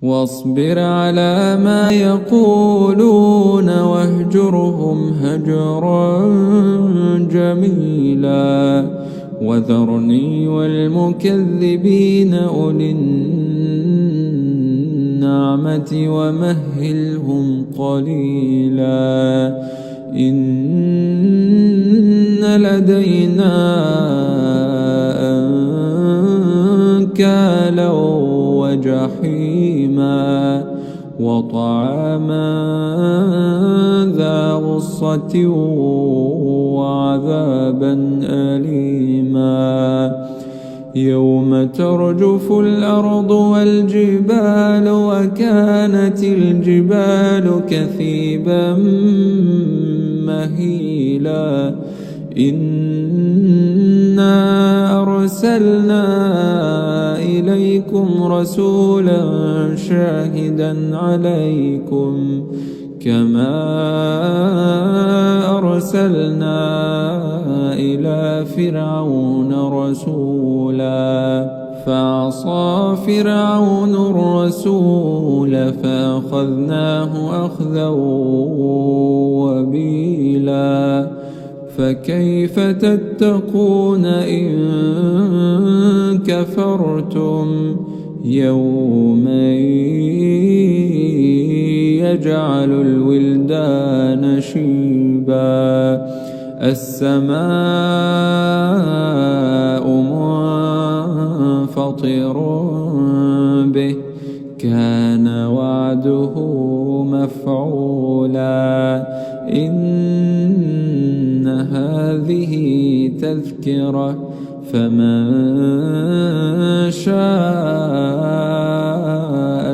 واصبر على ما يقولون واهجرهم هجرا جميلا وذرني والمكذبين أولي النعمة ومهلهم قليلا إن لدينا أنكالا وجحيما وطعاما ذا غصة وعذابا أليما يوم ترجف الأرض والجبال وكانت الجبال كثيبا مهيلا إنا أرسلنا إليكم رسولا شاهدا عليكم كما أرسلنا إلى فرعون رسولا فعصى فرعون الرسول فأخذناه أخذا وبيلا فكيف تتقون إن كفرتم يوما يجعل الولدان شيبا السماء منفطر به كان وعده مفعولا إن هذه تذكرة فمن شاء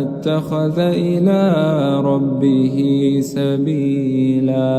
اتخذ إلى ربه سبيلا